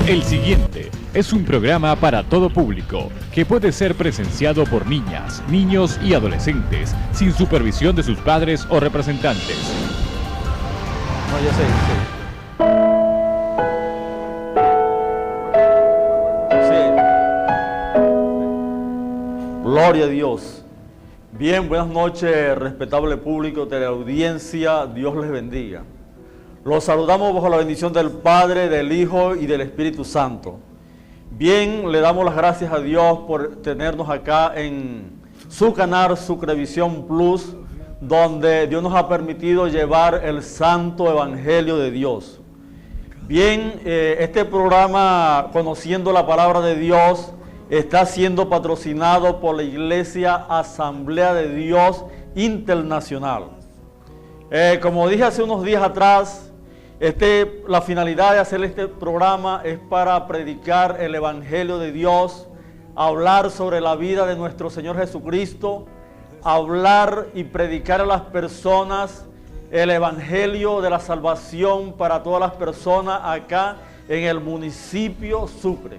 El siguiente es un programa para todo público que puede ser presenciado por niñas, niños y adolescentes sin supervisión de sus padres o representantes. No, ya sé. Gloria a Dios. Bien, buenas noches, respetable público de la audiencia. Dios les bendiga. Los saludamos bajo la bendición del Padre, del Hijo y del Espíritu Santo. Bien, le damos las gracias a Dios por tenernos acá en su canal Sucrevisión Plus, donde Dios nos ha permitido llevar el Santo Evangelio de Dios. Bien, este programa, Conociendo la Palabra de Dios, está siendo patrocinado por la Iglesia Asamblea de Dios Internacional. Como dije hace unos días atrás, la finalidad de hacer este programa es para predicar el Evangelio de Dios, hablar sobre la vida de nuestro Señor Jesucristo, hablar y predicar a las personas el Evangelio de la salvación para todas las personas acá en el municipio Sucre.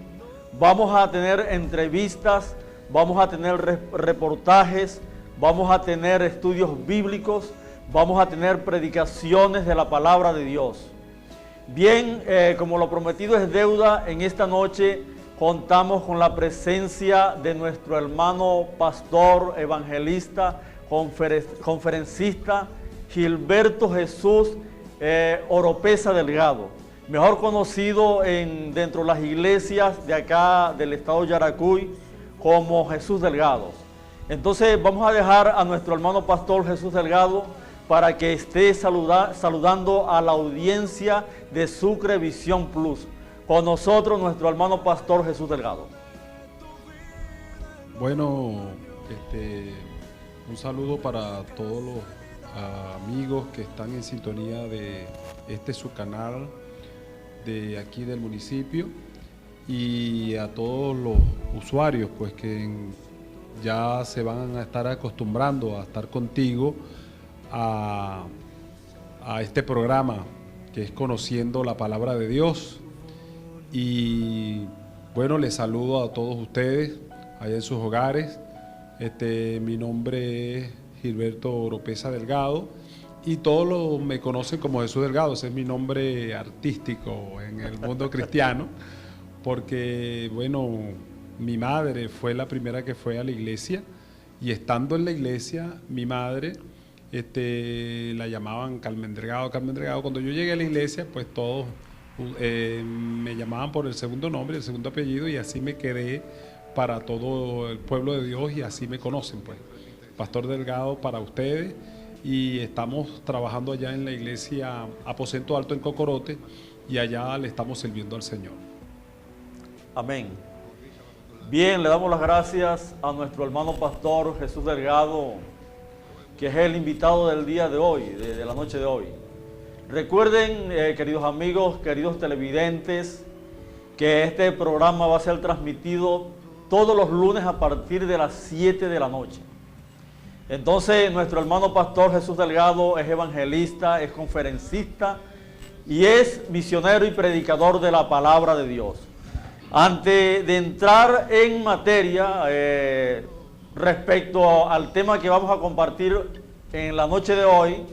Vamos a tener entrevistas, vamos a tener reportajes, vamos a tener estudios bíblicos, vamos a tener predicaciones de la palabra de Dios. Bien, como lo prometido es deuda, en esta noche contamos con la presencia de nuestro hermano pastor, evangelista, conferencista, Gilberto Jesús Oropesa Delgado, mejor conocido dentro de las iglesias de acá del estado de Yaracuy como Jesús Delgado. Entonces vamos a dejar a nuestro hermano pastor Jesús Delgado para que esté saludando a la audiencia de Sucrevisión Plus. Con nosotros nuestro hermano pastor Jesús Delgado. Bueno, un saludo para todos los amigos que están en sintonía de su canal de aquí del municipio, y a todos los usuarios pues que ya se van a estar acostumbrando a estar contigo a este programa que es Conociendo la Palabra de Dios. Y bueno, les saludo a todos ustedes allá en sus hogares. Mi nombre es Gilberto Oropesa Delgado y todos me conocen como Jesús Delgado. Ese es mi nombre artístico en el mundo cristiano, porque bueno, mi madre fue la primera que fue a la iglesia, y estando en la iglesia, mi madre la llamaban Carmen Delgado, Carmen Delgado. Cuando yo llegué a la iglesia, pues todos me llamaban por el segundo nombre, el segundo apellido, y así me quedé para todo el pueblo de Dios, y así me conocen, pues. Pastor Delgado para ustedes, y estamos trabajando allá en la iglesia Aposento Alto en Cocorote, y allá le estamos sirviendo al Señor. Amén. Bien, le damos las gracias a nuestro hermano pastor Jesús Delgado, que es el invitado del día de hoy, de la noche de hoy. Recuerden, queridos amigos, queridos televidentes, que este programa va a ser transmitido todos los lunes a partir de las 7 de la noche. Entonces, nuestro hermano pastor Jesús Delgado es evangelista, es conferencista y es misionero y predicador de la palabra de Dios. Antes de entrar en materia, respecto al tema que vamos a compartir en la noche de hoy,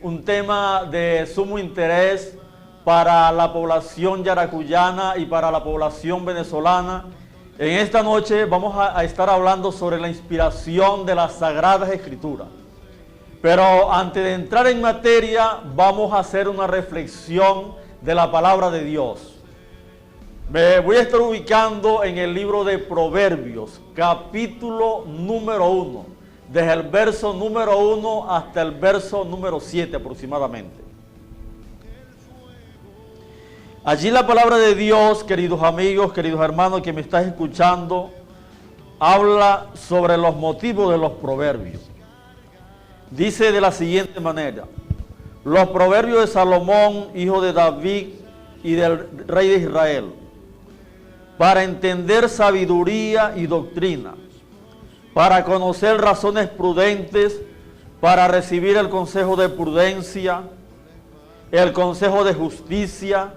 un tema de sumo interés para la población yaracuyana y para la población venezolana. En esta noche vamos a estar hablando sobre la inspiración de las Sagradas Escrituras. Pero antes de entrar en materia, vamos a hacer una reflexión de la palabra de Dios. Me voy a estar ubicando en el libro de Proverbios, capítulo número 1, desde el verso número 1 hasta el verso número 7 aproximadamente. Allí la palabra de Dios, queridos amigos, queridos hermanos que me estás escuchando, habla sobre los motivos de los proverbios. Dice de la siguiente manera: los proverbios de Salomón, hijo de David y del rey de Israel, para entender sabiduría y doctrina, para conocer razones prudentes, para recibir el consejo de prudencia, el consejo de justicia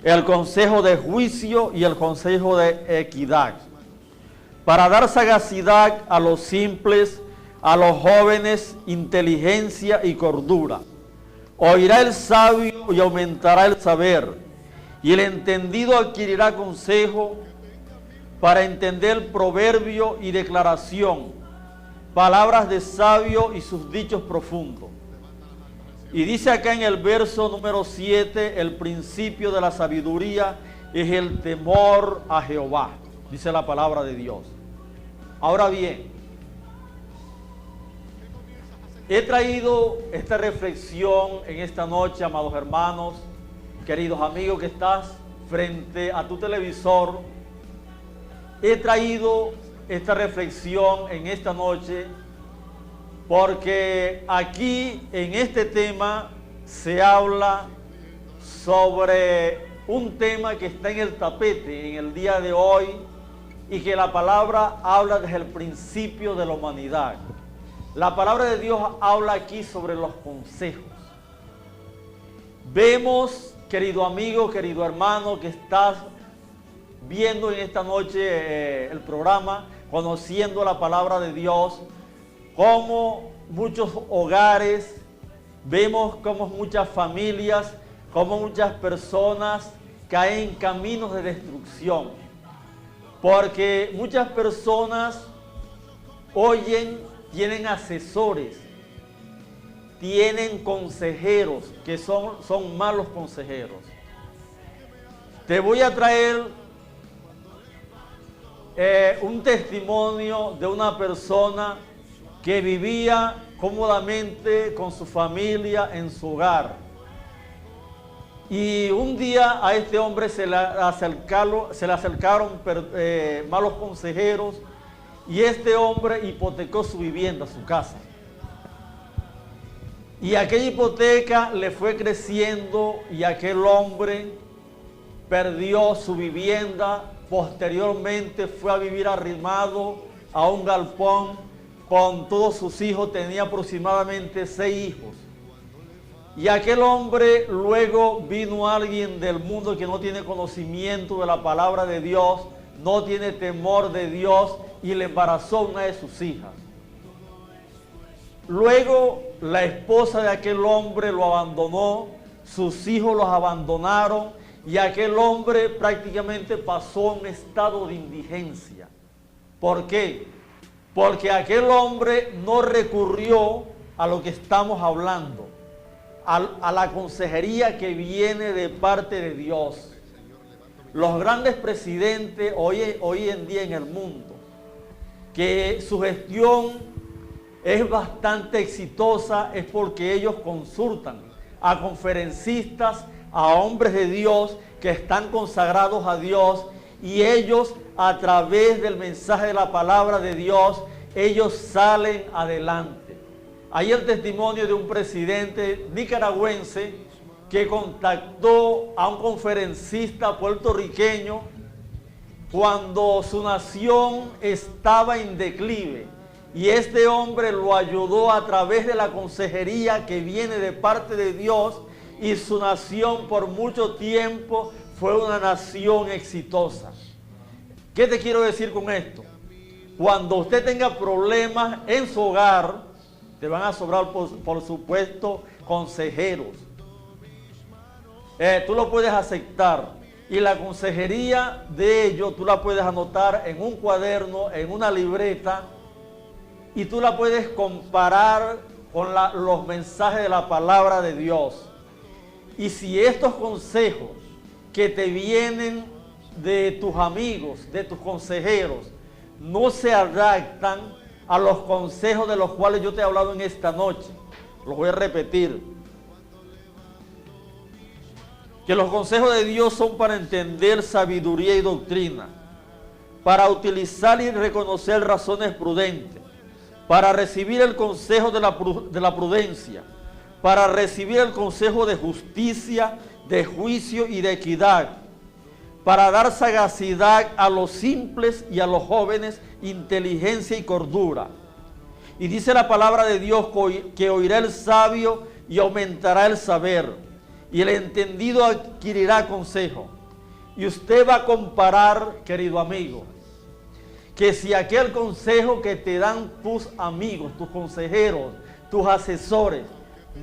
el consejo de juicio y el consejo de equidad, para dar sagacidad a los simples, a los jóvenes, inteligencia y cordura. Oirá el sabio y aumentará el saber, y el entendido adquirirá consejo para entender proverbio y declaración, palabras de sabio y sus dichos profundos. Y dice acá en el verso número 7, el principio de la sabiduría es el temor a Jehová, dice la palabra de Dios. Ahora bien, he traído esta reflexión en esta noche, amados hermanos, queridos amigos que estás frente a tu televisor. He traído esta reflexión en esta noche porque aquí en este tema se habla sobre un tema que está en el tapete en el día de hoy y que la palabra habla desde el principio de la humanidad. La palabra de Dios habla aquí sobre los consejos. Vemos, querido amigo, querido hermano, que estás viendo en esta noche el programa, conociendo la palabra de Dios, como muchos hogares, vemos como muchas familias, como muchas personas caen en caminos de destrucción. Porque muchas personas tienen asesores, tienen consejeros que son malos consejeros. Te voy a traer un testimonio de una persona que vivía cómodamente con su familia en su hogar. Y un día a este hombre se le acercaron malos consejeros y este hombre hipotecó su vivienda, su casa. Y aquella hipoteca le fue creciendo y aquel hombre perdió su vivienda. Posteriormente fue a vivir arrimado a un galpón con todos sus hijos, tenía aproximadamente 6 hijos. Y aquel hombre, luego vino alguien del mundo que no tiene conocimiento de la palabra de Dios, no tiene temor de Dios y le embarazó una de sus hijas. Luego la esposa de aquel hombre lo abandonó, sus hijos los abandonaron y aquel hombre prácticamente pasó un estado de indigencia. ¿Por qué? Porque aquel hombre no recurrió a lo que estamos hablando, a la consejería que viene de parte de Dios. Los grandes presidentes hoy en día en el mundo, que su gestión es bastante exitosa, es porque ellos consultan a conferencistas, a hombres de Dios que están consagrados a Dios, y ellos a través del mensaje de la palabra de Dios, ellos salen adelante. Hay el testimonio de un presidente nicaragüense que contactó a un conferencista puertorriqueño cuando su nación estaba en declive. Y este hombre lo ayudó a través de la consejería que viene de parte de Dios, y su nación por mucho tiempo fue una nación exitosa. ¿Qué te quiero decir con esto? Cuando usted tenga problemas en su hogar, te van a sobrar, por supuesto, consejeros. Tú lo puedes aceptar. Y la consejería de ellos tú la puedes anotar en un cuaderno, en una libreta, y tú la puedes comparar con los mensajes de la palabra de Dios. Y si estos consejos que te vienen de tus amigos, de tus consejeros, no se adaptan a los consejos de los cuales yo te he hablado en esta noche, los voy a repetir. Que los consejos de Dios son para entender sabiduría y doctrina, para utilizar y reconocer razones prudentes, para recibir el consejo de la prudencia, para recibir el consejo de justicia, de juicio y de equidad, para dar sagacidad a los simples y a los jóvenes, inteligencia y cordura. Y dice la palabra de Dios que oirá el sabio y aumentará el saber, y el entendido adquirirá consejo. Y usted va a comparar, querido amigo, que si aquel consejo que te dan tus amigos, tus consejeros, tus asesores,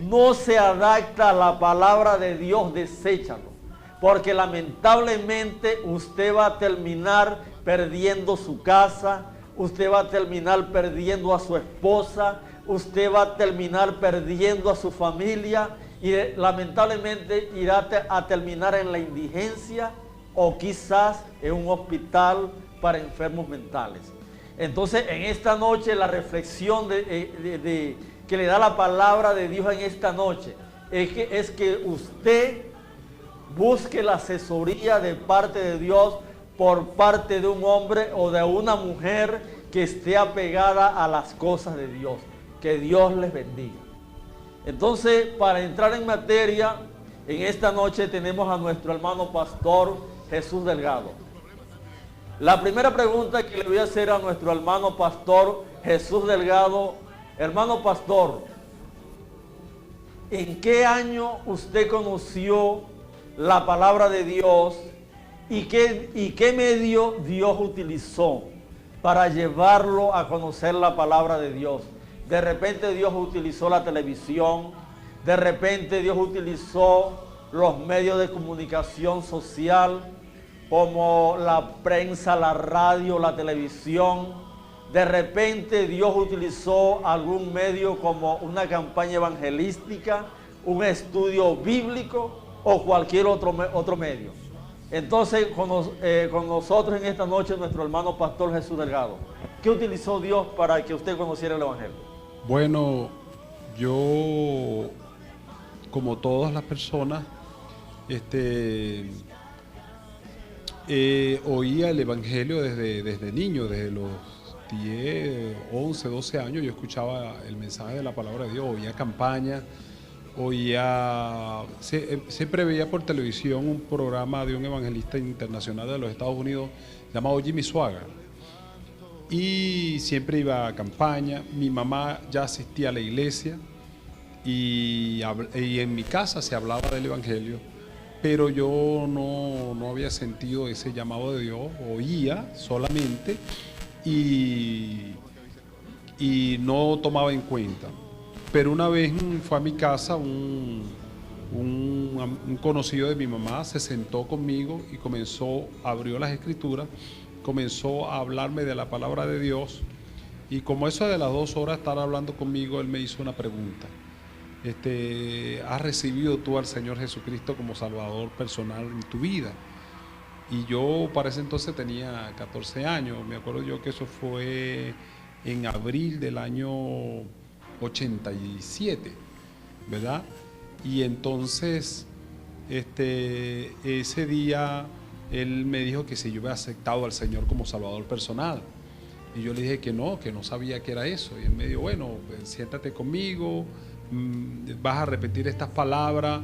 no se adapta a la palabra de Dios, deséchalo. Porque lamentablemente usted va a terminar perdiendo su casa, usted va a terminar perdiendo a su esposa, usted va a terminar perdiendo a su familia y lamentablemente irá a terminar en la indigencia o quizás en un hospital para enfermos mentales. Entonces, en esta noche la reflexión que le da la palabra de Dios en esta noche es que usted busque la asesoría de parte de Dios por parte de un hombre o de una mujer que esté apegada a las cosas de Dios. Que Dios les bendiga. Entonces, para entrar en materia, en esta noche tenemos a nuestro hermano pastor Jesús Delgado. La primera pregunta que le voy a hacer a nuestro hermano pastor Jesús Delgado: hermano pastor, ¿en qué año usted conoció la palabra de Dios y qué medio Dios utilizó para llevarlo a conocer la palabra de Dios? De repente Dios utilizó la televisión, de repente Dios utilizó los medios de comunicación social como la prensa, la radio, la televisión. De repente Dios utilizó algún medio como una campaña evangelística, un estudio bíblico o cualquier otro medio. Entonces, con nosotros en esta noche nuestro hermano pastor Jesús Delgado. ¿Qué utilizó Dios para que usted conociera el Evangelio? Bueno, yo, como todas las personas, oía el Evangelio desde niño, desde los 10, 11, 12 años. Yo escuchaba el mensaje de la palabra de Dios, oía campañas, siempre veía por televisión un programa de un evangelista internacional de los Estados Unidos llamado Jimmy Swaggart, y siempre iba a campaña. Mi mamá ya asistía a la iglesia y en mi casa se hablaba del evangelio, pero yo no había sentido ese llamado de Dios, oía solamente y no tomaba en cuenta. Pero una vez fue a mi casa un conocido de mi mamá, se sentó conmigo y abrió las escrituras, comenzó a hablarme de la palabra de Dios, y como eso de las 2 horas estar hablando conmigo, él me hizo una pregunta: ¿has recibido tú al Señor Jesucristo como Salvador personal en tu vida? Y yo para ese entonces tenía 14 años, me acuerdo yo que eso fue en abril del año 87, ¿verdad? Y entonces ese día él me dijo que si yo había aceptado al Señor como Salvador personal, y yo le dije que no sabía qué era eso, y él me dijo: bueno, pues, siéntate conmigo, vas a repetir estas palabras.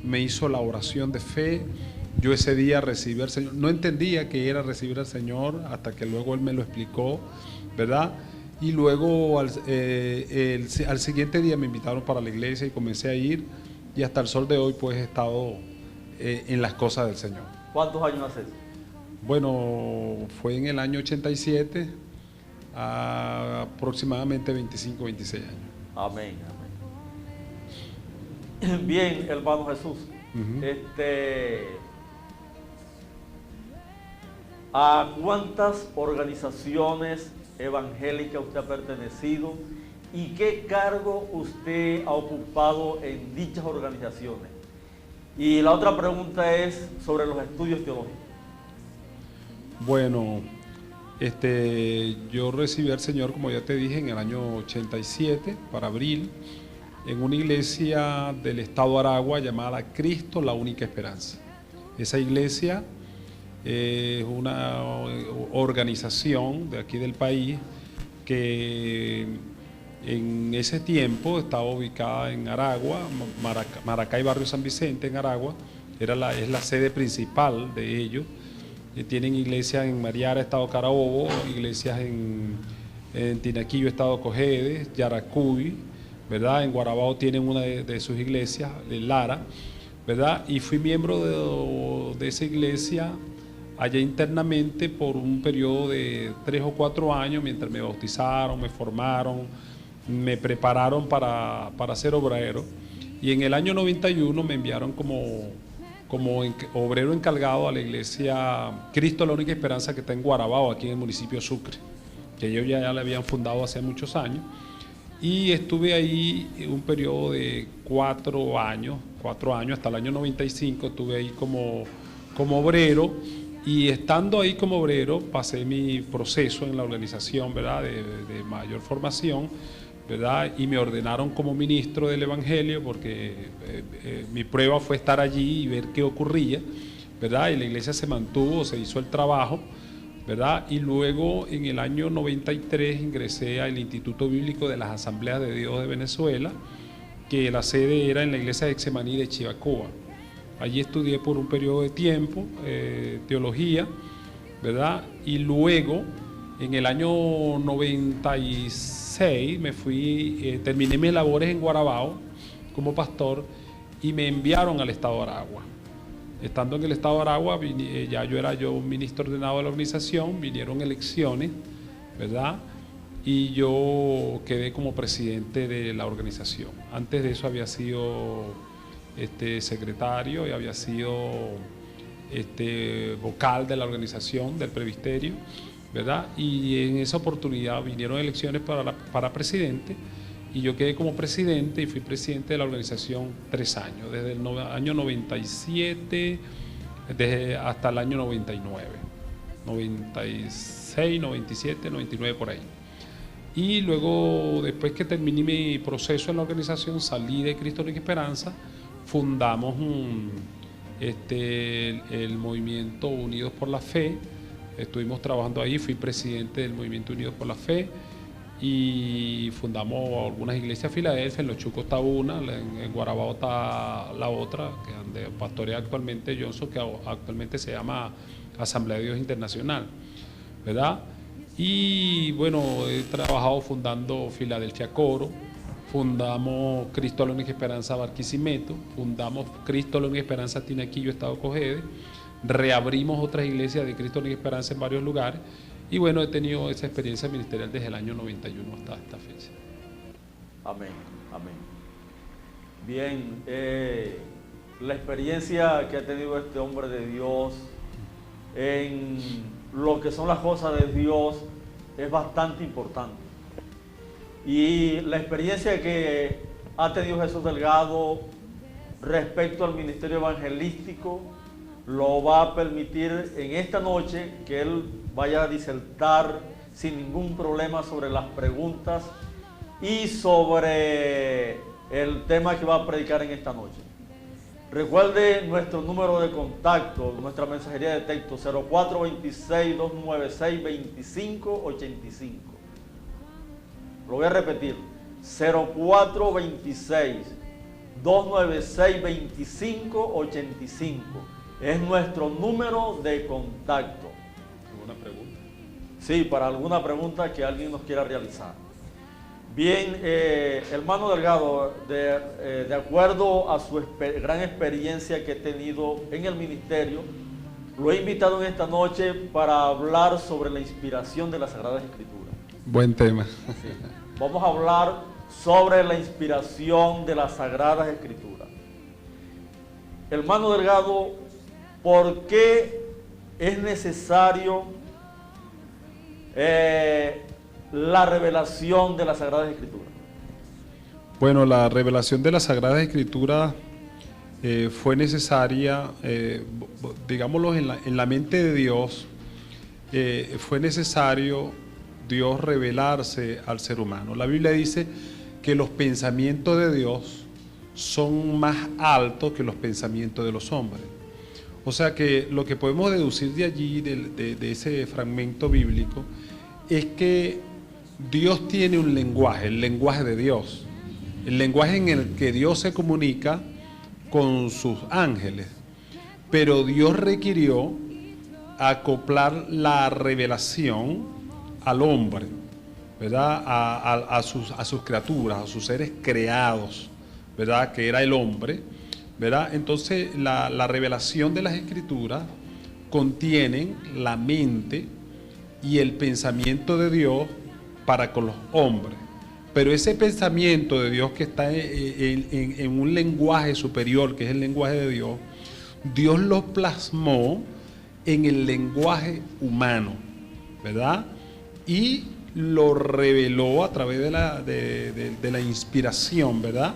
Me hizo la oración de fe. Yo ese día recibí al Señor, no entendía qué era recibir al Señor hasta que luego él me lo explicó, ¿verdad? Y luego al siguiente día me invitaron para la iglesia y comencé a ir, y hasta el sol de hoy pues he estado en las cosas del Señor. ¿Cuántos años haces? Bueno, fue en el año 87, aproximadamente 25, 26 años. Amén, amén. Bien, hermano Jesús. ¿A cuántas organizaciones evangélicas usted ha pertenecido y qué cargo usted ha ocupado en dichas organizaciones? Y la otra pregunta es sobre los estudios teológicos. Bueno, yo recibí al Señor, como ya te dije, en el año 87, para abril, en una iglesia del estado Aragua llamada Cristo, la única esperanza. Esa iglesia es una organización de aquí del país que en ese tiempo estaba ubicada en Aragua, Maracay, barrio San Vicente, en Aragua. Es la sede principal de ellos. Tienen iglesias en Mariara, estado Carabobo, iglesias en Tinaquillo, estado Cojedes, Yaracuy, ¿verdad? En Guarabao tienen una de sus iglesias, en Lara, ¿verdad? Y fui miembro de esa iglesia allá internamente por un periodo de 3 o 4 años, mientras me bautizaron, me formaron, me prepararon para ser obrero. Y en el año 91 me enviaron como obrero encargado a la iglesia Cristo la Única Esperanza, que está en Guarabao, aquí en el municipio de Sucre, que ellos ya la habían fundado hace muchos años. Y estuve ahí un periodo de 4 años, hasta el año 95 estuve ahí como obrero, y estando ahí como obrero pasé mi proceso en la organización, ¿verdad?, de mayor formación, ¿verdad? Y me ordenaron como ministro del Evangelio, porque mi prueba fue estar allí y ver qué ocurría, ¿verdad? Y la iglesia se mantuvo, se hizo el trabajo, ¿verdad? Y luego en el año 93 ingresé al Instituto Bíblico de las Asambleas de Dios de Venezuela, que la sede era en la iglesia de Getsemaní de Chivacoa. Allí estudié por un periodo de tiempo teología, ¿verdad? Y luego en el año 96 me fui, terminé mis labores en Guarabao como pastor y me enviaron al estado de Aragua. Estando en el estado de Aragua, ya era un ministro ordenado de la organización, vinieron elecciones, ¿verdad? Y yo quedé como presidente de la organización. Antes de eso había sido secretario y había sido vocal de la organización, del presbiterio, ¿verdad? Y en esa oportunidad vinieron elecciones para presidente, y yo quedé como presidente y fui presidente de la organización 3 años, desde el año 97 hasta el año 99, 96, 97, 99 por ahí. Y luego, después que terminé mi proceso en la organización, salí de Cristo Única Esperanza, fundamos el movimiento Unidos por la Fe. Estuvimos trabajando ahí, fui presidente del movimiento Unidos por la Fe, y fundamos algunas iglesias en Filadelfia. En Los Chucos está una, en Guarabao está la otra, que donde pastorea actualmente Johnson, que actualmente se llama Asamblea de Dios Internacional, ¿verdad? Y bueno, he trabajado fundando Filadelfia Coro, fundamos Cristo la Única Esperanza Barquisimeto, fundamos Cristo la Única Esperanza Tinaquillo, Estado Cogede, reabrimos otras iglesias de Cristo la Única Esperanza en varios lugares, y bueno, he tenido esa experiencia ministerial desde el año 91 hasta esta fecha. Amén, amén. Bien, la experiencia que ha tenido este hombre de Dios en lo que son las cosas de Dios es bastante importante. Y la experiencia que ha tenido Jesús Delgado respecto al ministerio evangelístico lo va a permitir en esta noche que él vaya a disertar sin ningún problema sobre las preguntas y sobre el tema que va a predicar en esta noche. Recuerde nuestro número de contacto, nuestra mensajería de texto 0426-296-2585. Lo voy a repetir, 0426-296-2585. Es nuestro número de contacto. ¿Alguna pregunta? Sí, para alguna pregunta que alguien nos quiera realizar. Bien, hermano Delgado, de acuerdo a su gran experiencia que he tenido en el ministerio, lo he invitado en esta noche para hablar sobre la inspiración de las Sagradas Escrituras. Buen tema. Sí. Vamos a hablar sobre la inspiración de las Sagradas Escrituras. Hermano Delgado, ¿por qué es necesario la revelación de las Sagradas Escrituras? Bueno, la revelación de las Sagradas Escrituras fue necesaria, digámoslo, en la mente de Dios. Fue necesario Dios revelarse al ser humano. La Biblia dice que los pensamientos de Dios son más altos que los pensamientos de los hombres. O sea que lo que podemos deducir de allí, de ese fragmento bíblico, es que Dios tiene un lenguaje, el lenguaje de Dios, el lenguaje en el que Dios se comunica con sus ángeles, pero Dios requirió acoplar la revelación al hombre, ¿verdad? A sus criaturas, a sus seres creados, ¿verdad? Que era el hombre, ¿verdad? Entonces la revelación de las Escrituras contienen la mente y el pensamiento de Dios para con los hombres. Pero ese pensamiento de Dios que está en un lenguaje superior, que es el lenguaje de Dios, Dios lo plasmó en el lenguaje humano, ¿verdad? Y lo reveló a través de la inspiración, ¿verdad?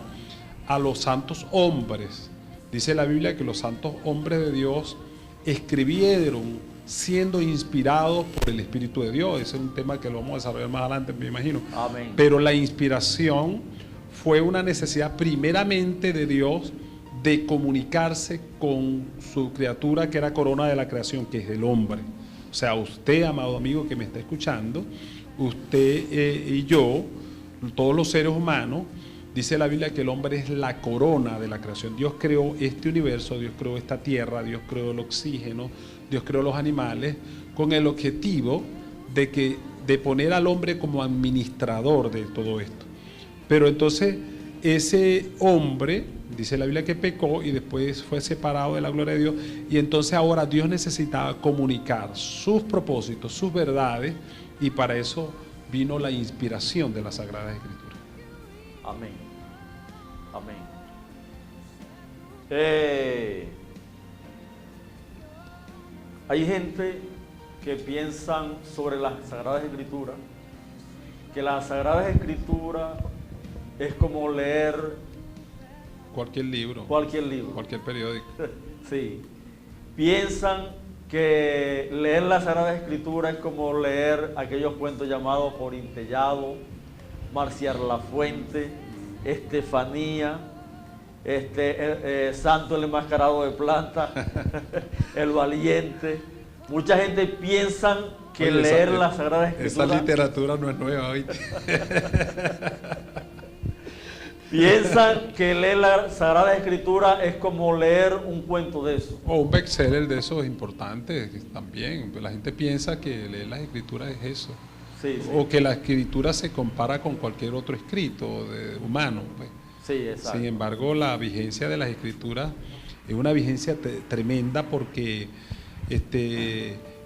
A los santos hombres. Dice la Biblia que los santos hombres de Dios escribieron siendo inspirados por el Espíritu de Dios. Ese es un tema que lo vamos a desarrollar más adelante, me imagino. Amén. Pero la inspiración fue una necesidad primeramente de Dios de comunicarse con su criatura que era corona de la creación, que es el hombre. O sea, usted, amado amigo que me está escuchando, usted y yo, todos los seres humanos, dice la Biblia que el hombre es la corona de la creación. Dios creó este universo, Dios creó esta tierra, Dios creó el oxígeno, Dios creó los animales, con el objetivo de poner al hombre como administrador de todo esto. Pero entonces ese hombre, dice la Biblia que pecó y después fue separado de la gloria de Dios, y entonces ahora Dios necesitaba comunicar sus propósitos, sus verdades, y para eso vino la inspiración de las Sagradas Escrituras. Amén. Amén. Hay gente que piensan sobre las Sagradas Escrituras, que las Sagradas Escrituras es como leer cualquier libro, cualquier periódico. Sí. Piensan que leer las Sagradas Escrituras es como leer aquellos cuentos llamados Corintellado, Marciar la Fuente, Estefanía, Santo el enmascarado de plata, El Valiente. Mucha gente piensa que leer las Sagradas Escrituras... Esa literatura no es nueva, ¿viste? Piensan que leer la Sagrada Escritura es como leer un cuento de eso. O un bestseller de esos importantes también. La gente piensa que leer las Escrituras es eso. Sí, sí. O que la Escritura se compara con cualquier otro escrito humano. Pues. Sí, exacto. Sin embargo, la vigencia de las Escrituras es una vigencia tremenda porque es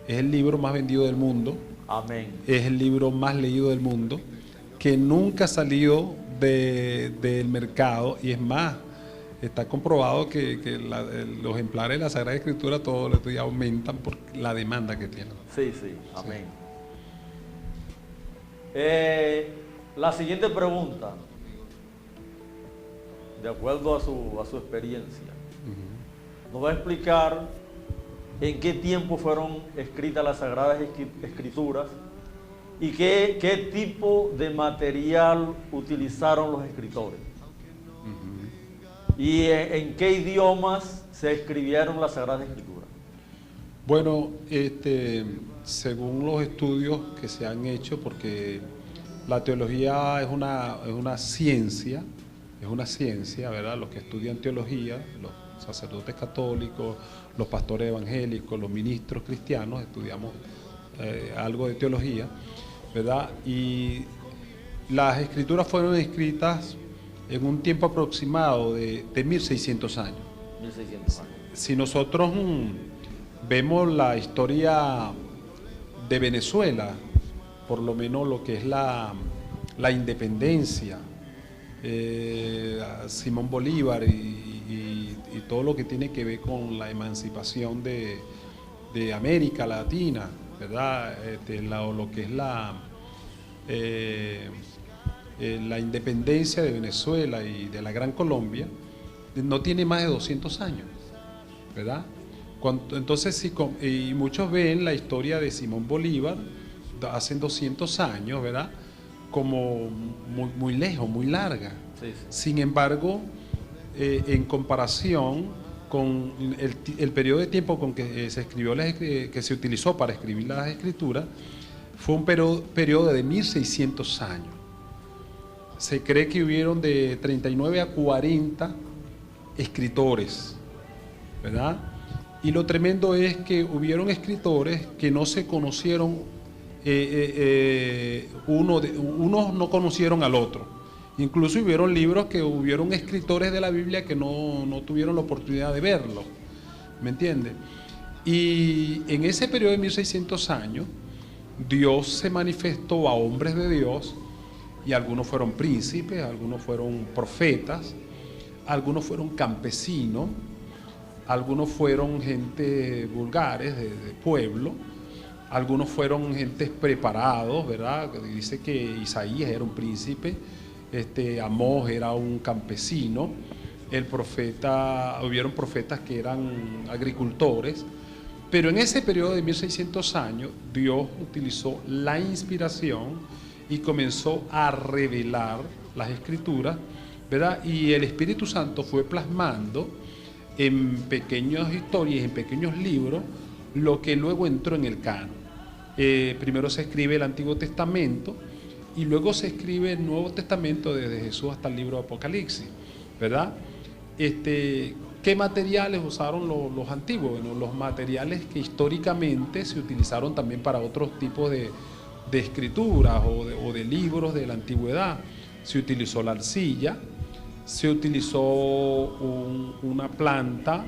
el libro más vendido del mundo. Amén. Es el libro más leído del mundo, que nunca ha salido del mercado, y es más, está comprobado que los ejemplares de la Sagrada Escritura todos los días aumentan por la demanda que tienen. Sí, sí, amén. La siguiente pregunta, de acuerdo a su experiencia, nos va a explicar en qué tiempo fueron escritas las Sagradas Escrituras y qué tipo de material utilizaron los escritores. Y en qué idiomas se escribieron las Sagradas Escrituras. Bueno, según los estudios que se han hecho, porque la teología es una ciencia, ¿verdad? Los que estudian teología, los sacerdotes católicos, los pastores evangélicos, los ministros cristianos, estudiamos algo de teología, ¿verdad? Y las escrituras fueron escritas en un tiempo aproximado de 1600 años. 1600 años. Si nosotros vemos la historia de Venezuela, por lo menos lo que es la independencia, Simón Bolívar y todo lo que tiene que ver con la emancipación de América Latina, ¿verdad? Lo que es la independencia de Venezuela y de la Gran Colombia, no tiene más de 200 años, ¿verdad? Entonces, y muchos ven la historia de Simón Bolívar hace 200 años, ¿verdad? Como muy lejos, muy larga. Sí, sí. Sin embargo, en comparación con el periodo de tiempo con que se escribió que se utilizó para escribir las escrituras, fue un periodo de 1600 años. Se cree que hubieron de 39 a 40 escritores, ¿verdad? Y lo tremendo es que hubieron escritores que no se conocieron, unos no conocieron al otro, Incluso hubieron libros que hubieron escritores de la Biblia que no tuvieron la oportunidad de verlo, ¿me entiendes? Y en ese periodo de 1600 años, Dios se manifestó a hombres de Dios, y algunos fueron príncipes, algunos fueron profetas, algunos fueron campesinos, algunos fueron gente vulgares de pueblo, algunos fueron gentes preparados, ¿verdad? Dice que Isaías era un príncipe, Amós era un campesino, hubieron profetas que eran agricultores, pero en ese periodo de 1600 años Dios utilizó la inspiración y comenzó a revelar las escrituras, ¿verdad? Y el Espíritu Santo fue plasmando en pequeñas historias, en pequeños libros, lo que luego entró en el canon. Primero se escribe el Antiguo Testamento y luego se escribe el Nuevo Testamento desde Jesús hasta el libro de Apocalipsis, ¿verdad? ¿Qué materiales usaron los antiguos? Bueno, los materiales que históricamente se utilizaron también para otros tipos de escrituras o de libros de la antigüedad. Se utilizó la arcilla, se utilizó una planta,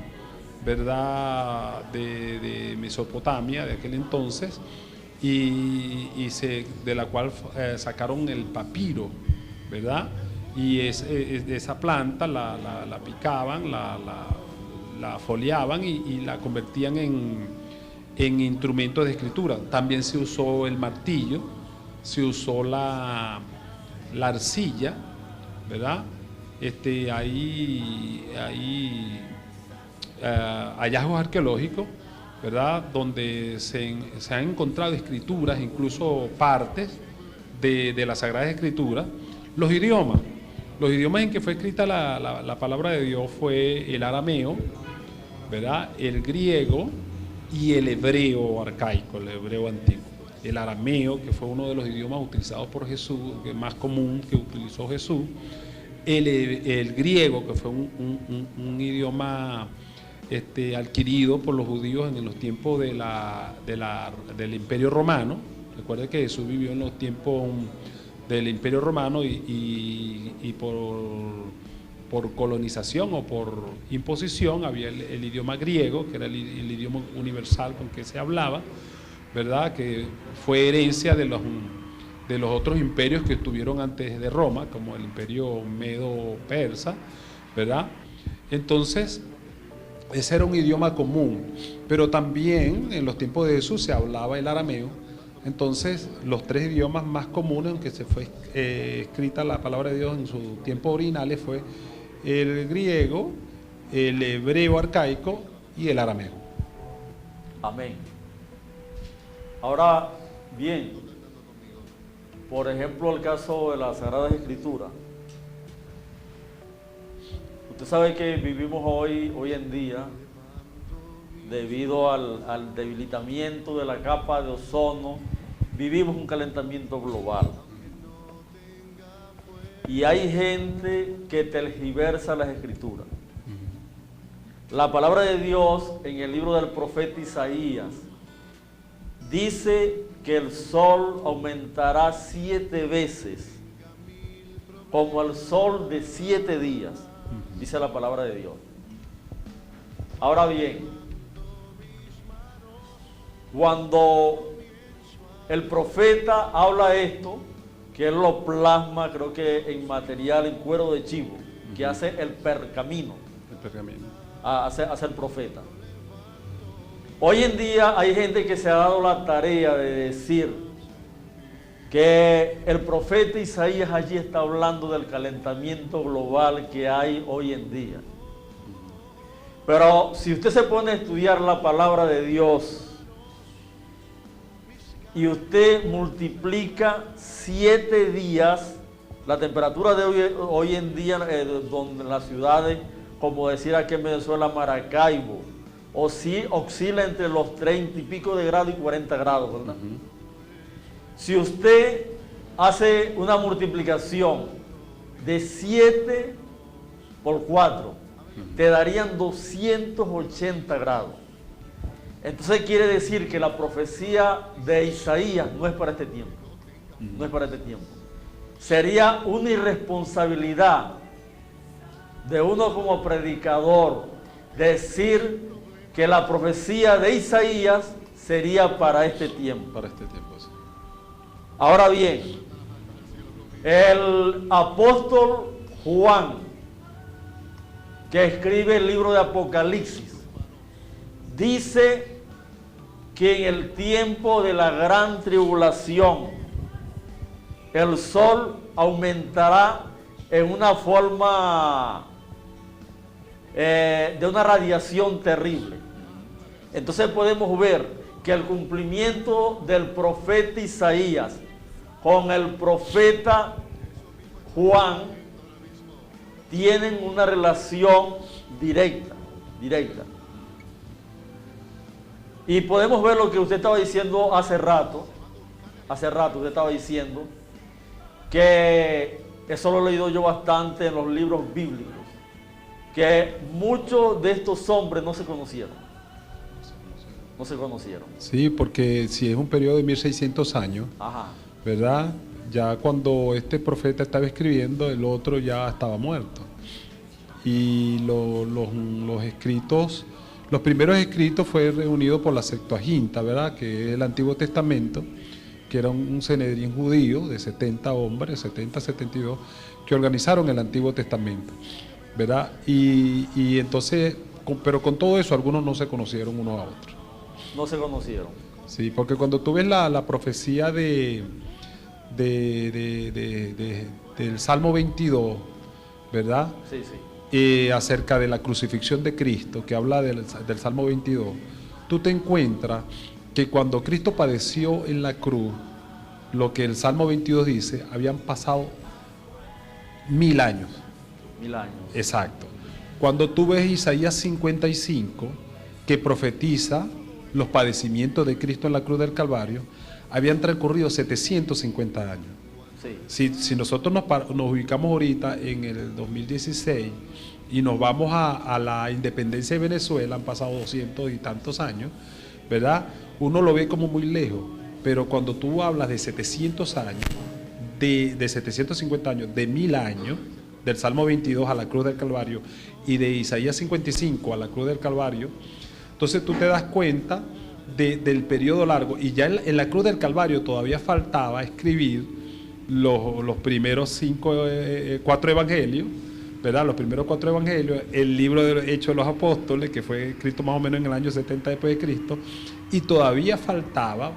¿verdad?, de Mesopotamia de aquel entonces, de la cual sacaron el papiro, ¿verdad? Y esa planta la picaban, la foliaban y la convertían en instrumentos de escritura. También se usó el martillo, se usó la arcilla, ¿verdad? Hay hallazgos arqueológicos, ¿verdad?, donde se han encontrado escrituras, incluso partes de la Sagrada Escritura. Los idiomas en que fue escrita la palabra de Dios fue el arameo, ¿verdad?, el griego y el hebreo arcaico, el hebreo antiguo. El arameo, que fue uno de los idiomas utilizados por Jesús, que más común que utilizó Jesús. El griego, que fue un idioma adquirido por los judíos en los tiempos del Imperio Romano. Recuerde que Jesús vivió en los tiempos del Imperio Romano y por colonización o por imposición había el idioma griego, que era el idioma universal con que se hablaba, ¿verdad?, que fue herencia de los otros imperios que estuvieron antes de Roma, como el imperio medo-persa, ¿verdad? Entonces, ese era un idioma común, pero también en los tiempos de Jesús se hablaba el arameo. Entonces, los tres idiomas más comunes en que se fue escrita la palabra de Dios en sus tiempos originales fue el griego, el hebreo arcaico y el arameo. Amén. Ahora, bien, por ejemplo, el caso de las Sagradas Escrituras. Usted sabe que vivimos hoy en día, debido al debilitamiento de la capa de ozono, vivimos un calentamiento global. Y hay gente que tergiversa las Escrituras. La palabra de Dios en el libro del profeta Isaías dice que el sol aumentará 7 veces, como el sol de 7 días, dice la palabra de Dios. Ahora bien, cuando el profeta habla esto, que él lo plasma, creo que en material, en cuero de chivo, que hace el pergamino, hace el profeta. Hoy en día hay gente que se ha dado la tarea de decir que el profeta Isaías allí está hablando del calentamiento global que hay hoy en día. Pero si usted se pone a estudiar la palabra de Dios y usted multiplica 7 días, la temperatura de hoy en día, donde en las ciudades, como decir aquí en Venezuela, Maracaibo, o si oscila entre los 30 y pico de grados y 40 grados, ¿verdad? Si usted hace una multiplicación de 7 por 4, te darían 280 grados. Entonces quiere decir que la profecía de Isaías no es para este tiempo. No es para este tiempo. sería una irresponsabilidad de uno como predicador decir que la profecía de Isaías sería para este tiempo. Para este tiempo, sí. Ahora bien, el apóstol Juan, que escribe el libro de Apocalipsis, dice que en el tiempo de la gran tribulación el sol aumentará en una forma de una radiación terrible. Entonces podemos ver que el cumplimiento del profeta Isaías con el profeta Juan tienen una relación directa. Y podemos ver lo que usted estaba diciendo hace rato usted estaba diciendo que eso lo he leído yo bastante en los libros bíblicos, que muchos de estos hombres no se conocieron. Sí, porque si es un periodo de 1600 años, Ajá. ¿verdad? Ya cuando este profeta estaba escribiendo, el otro ya estaba muerto. Y los escritos, los primeros escritos fue reunido por la Septuaginta, ¿verdad? Que es el Antiguo Testamento, que era un Sanedrín judío de 70 hombres, 72, que organizaron el Antiguo Testamento, ¿verdad? Y entonces, pero con todo eso, algunos no se conocieron unos a otros. No se conocieron. Sí, porque cuando tú ves la profecía del Salmo 22, ¿verdad? Sí, sí. Acerca de la crucifixión de Cristo, que habla del Salmo 22, tú te encuentras que cuando Cristo padeció en la cruz, lo que el Salmo 22 dice, habían pasado 1000 años. 1000 años. Exacto. Cuando tú ves Isaías 55, que profetiza los padecimientos de Cristo en la cruz del Calvario, habían transcurrido 750 años. Sí. Si nosotros nos ubicamos ahorita en el 2016 y nos vamos a la independencia de Venezuela, han pasado 200 y tantos años, ¿verdad? Uno lo ve como muy lejos, pero cuando tú hablas de 700 años, de 750 años, de 1000 años, del Salmo 22 a la cruz del Calvario y de Isaías 55 a la cruz del Calvario, entonces tú te das cuenta del periodo largo, y ya en la cruz del Calvario todavía faltaba escribir los primeros 4 evangelios, ¿verdad? Los primeros 4 evangelios, el libro de Hechos de los Apóstoles, que fue escrito más o menos en el año 70 después de Cristo, y todavía faltaba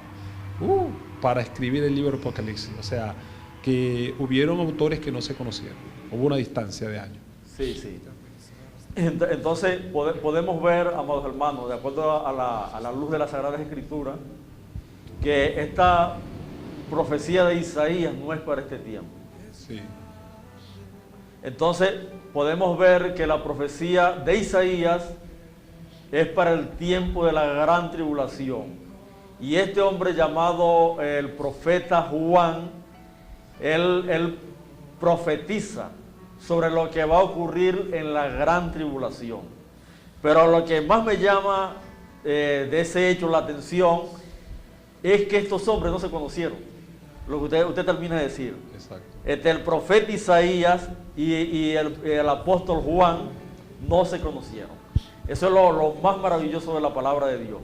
para escribir el libro de Apocalipsis. O sea, que hubieron autores que no se conocieron, hubo una distancia de años. Sí, sí. Entonces podemos ver, amados hermanos, de acuerdo a la luz de las Sagradas Escrituras, que esta profecía de Isaías no es para este tiempo. Sí. Entonces podemos ver que la profecía de Isaías es para el tiempo de la gran tribulación. Y este hombre llamado el profeta Juan, él profetiza sobre lo que va a ocurrir en la gran tribulación. Pero lo que más me llama de ese hecho la atención es que estos hombres no se conocieron. Lo que usted termina de decir. Exacto. El profeta Isaías y el apóstol Juan no se conocieron. Eso es lo más maravilloso de la palabra de Dios.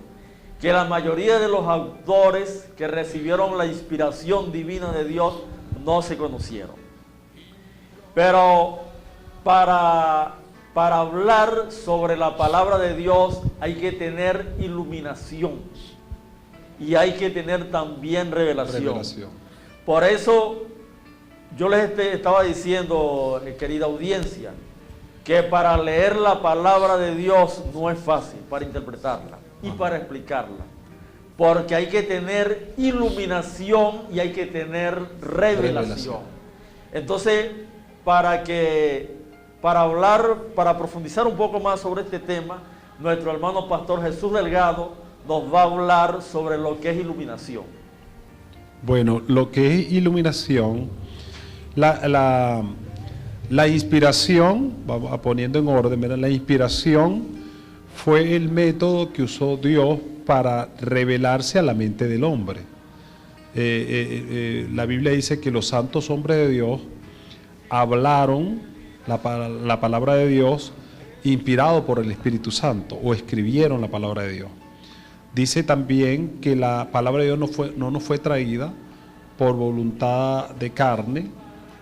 Que la mayoría de los autores que recibieron la inspiración divina de Dios no se conocieron. Pero para hablar sobre la palabra de Dios hay que tener iluminación y hay que tener también revelación. Por eso yo les estaba diciendo, querida audiencia, que para leer la palabra de Dios no es fácil, para interpretarla y para explicarla, porque hay que tener iluminación y hay que tener revelación. Entonces, para profundizar un poco más sobre este tema, nuestro hermano pastor Jesús Delgado nos va a hablar sobre lo que es iluminación. Bueno, lo que es iluminación, la inspiración, vamos a poniendo en orden, ¿verdad? La inspiración fue el método que usó Dios para revelarse a la mente del hombre. La Biblia dice que los santos hombres de Dios hablaron la palabra de Dios inspirado por el Espíritu Santo, o escribieron la palabra de Dios. Dice también que la palabra de Dios no nos fue traída por voluntad de carne,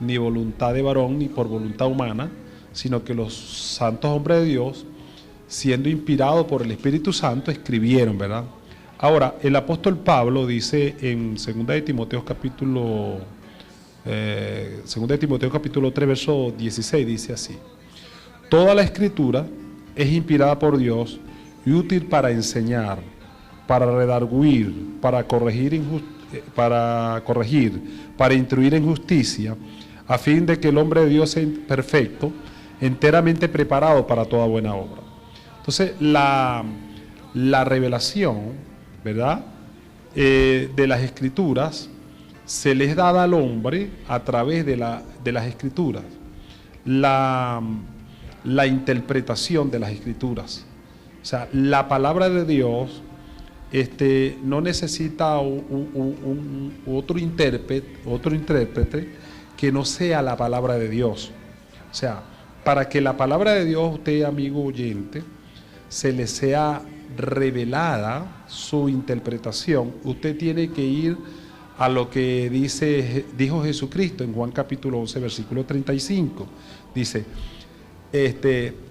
ni voluntad de varón, ni por voluntad humana, sino que los santos hombres de Dios, siendo inspirados por el Espíritu Santo, escribieron, ¿verdad? Ahora, el apóstol Pablo dice en 2 de Timoteo capítulo 3, verso 16, dice así: toda la escritura es inspirada por Dios y útil para enseñar, para redarguir, para corregir, para instruir en justicia, a fin de que el hombre de Dios sea perfecto, enteramente preparado para toda buena obra. Entonces, la revelación, ¿verdad?, de las escrituras se les da al hombre a través de las escrituras. La interpretación de las escrituras. O sea, la palabra de Dios no necesita otro intérprete que no sea la palabra de Dios. O sea, para que la palabra de Dios, usted, amigo oyente, se le sea revelada su interpretación, usted tiene que ir a lo que dijo Jesucristo en Juan capítulo 11, versículo 35. Dice: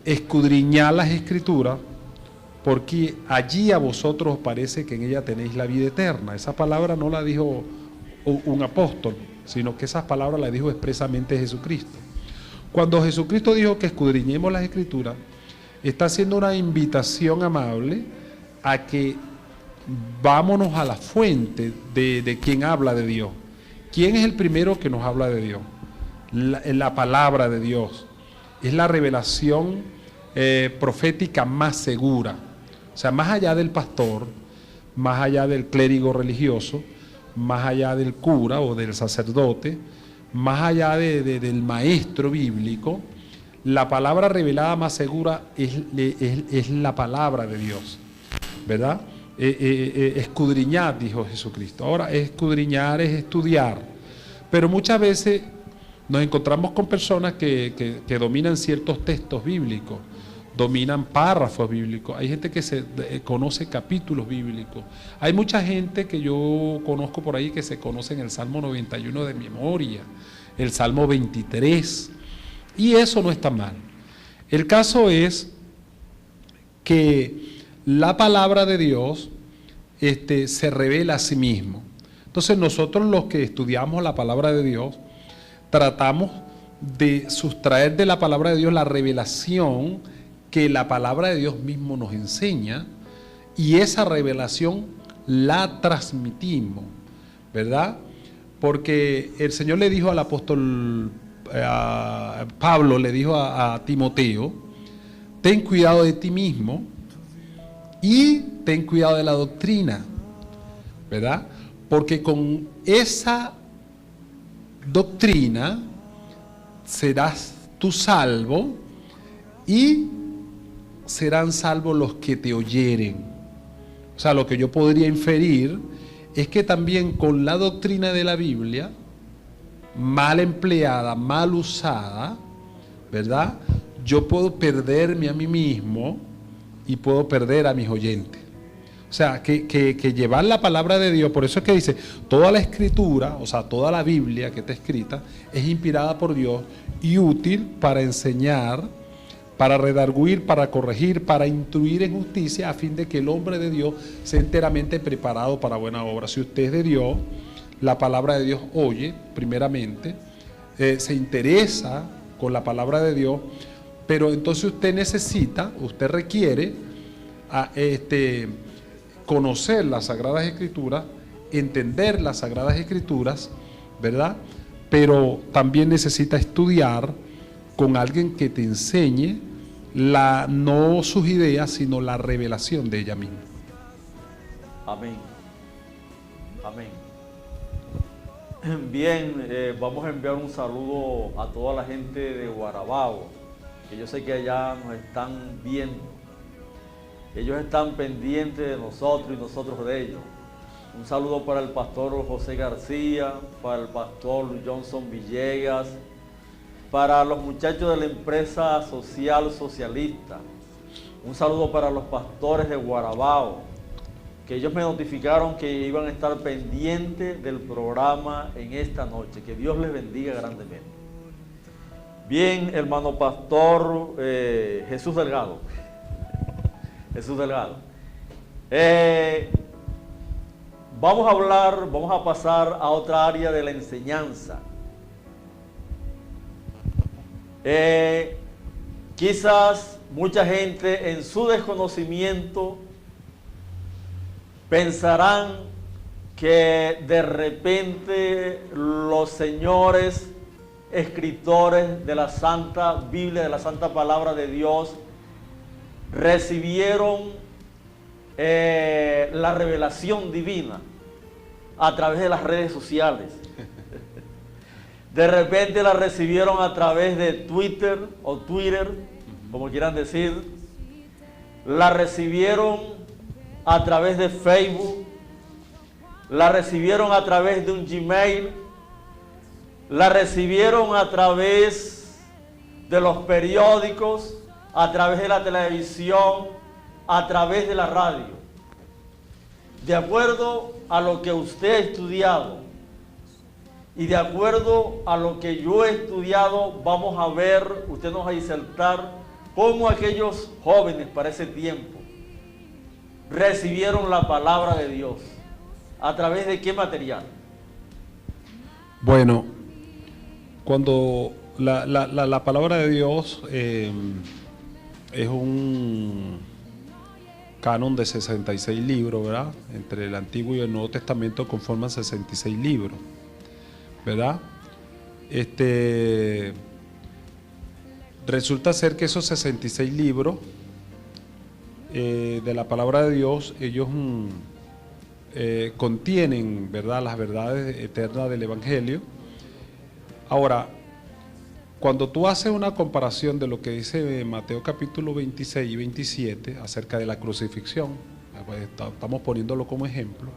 escudriñad las escrituras, porque allí a vosotros os parece que en ella tenéis la vida eterna. Esa palabra no la dijo un apóstol, sino que esas palabras las dijo expresamente Jesucristo. Cuando Jesucristo dijo que escudriñemos las escrituras, está haciendo una invitación amable a que vámonos a la fuente de quien habla de Dios. ¿Quién es el primero que nos habla de Dios? La palabra de Dios. Es la revelación profética más segura. O sea, más allá del pastor, más allá del clérigo religioso, más allá del cura o del sacerdote, más allá del maestro bíblico, la palabra revelada más segura es la palabra de Dios, ¿verdad? Escudriñar, dijo Jesucristo. Ahora, escudriñar es estudiar, pero muchas veces nos encontramos con personas que dominan ciertos textos bíblicos, dominan párrafos bíblicos. Hay gente que conoce capítulos bíblicos. Hay mucha gente que yo conozco por ahí que se conocen el Salmo 91 de memoria, el Salmo 23, y eso no está mal. El caso es que la palabra de Dios se revela a sí mismo. Entonces nosotros, los que estudiamos la palabra de Dios, tratamos de sustraer de la palabra de Dios la revelación que la palabra de Dios mismo nos enseña, y esa revelación la transmitimos, ¿verdad? Porque el Señor le dijo al apóstol Pablo, le dijo a Timoteo: ten cuidado de ti mismo y ten cuidado de la doctrina, ¿verdad? Porque con esa doctrina serás tú salvo, y serán salvos los que te oyeren. O sea, lo que yo podría inferir es que también con la doctrina de la Biblia, mal empleada, mal usada, ¿verdad?, yo puedo perderme a mí mismo y puedo perder a mis oyentes. O sea, que llevar la palabra de Dios, por eso es que dice, toda la escritura, o sea, toda la Biblia que está escrita, es inspirada por Dios y útil para enseñar, para redarguir, para corregir, para instruir en justicia, a fin de que el hombre de Dios sea enteramente preparado para buena obra. Si usted es de Dios, la palabra de Dios oye, primeramente, se interesa con la palabra de Dios, pero entonces usted requiere conocer las Sagradas Escrituras, entender las Sagradas Escrituras, ¿verdad? Pero también necesita estudiar con alguien que te enseñe no sus ideas, sino la revelación de ella misma. Amén. Amén. Bien, vamos a enviar un saludo a toda la gente de Guarabao, que yo sé que allá nos están viendo. Ellos están pendientes de nosotros y nosotros de ellos. Un saludo para el pastor José García, para el pastor Johnson Villegas, para los muchachos de la empresa social socialista. Un saludo para los pastores de Guarabao, que ellos me notificaron que iban a estar pendientes del programa en esta noche. Que Dios les bendiga grandemente. Bien, hermano pastor Jesús Delgado. Jesús Delgado. Vamos a pasar a otra área de la enseñanza. Quizás mucha gente en su desconocimiento pensarán que de repente los señores escritores de la Santa Biblia, de la Santa Palabra de Dios, recibieron la revelación divina a través de las redes sociales. De repente la recibieron a través de Twitter o Twitter, como quieran decir. La recibieron a través de Facebook. La recibieron a través de un Gmail. La recibieron a través de los periódicos, a través de la televisión, a través de la radio. De acuerdo a lo que usted ha estudiado y de acuerdo a lo que yo he estudiado, vamos a ver, usted nos va a disertar cómo aquellos jóvenes para ese tiempo recibieron la palabra de Dios. ¿A través de qué material? Bueno, cuando la palabra de Dios es un canon de 66 libros, ¿verdad? Entre el Antiguo y el Nuevo Testamento conforman 66 libros, ¿verdad? Resulta ser que esos 66 libros de la palabra de Dios, ellos contienen, ¿verdad?, las verdades eternas del Evangelio. Ahora, cuando tú haces una comparación de lo que dice Mateo capítulo 26 y 27 acerca de la crucifixión, estamos poniéndolo como ejemplo,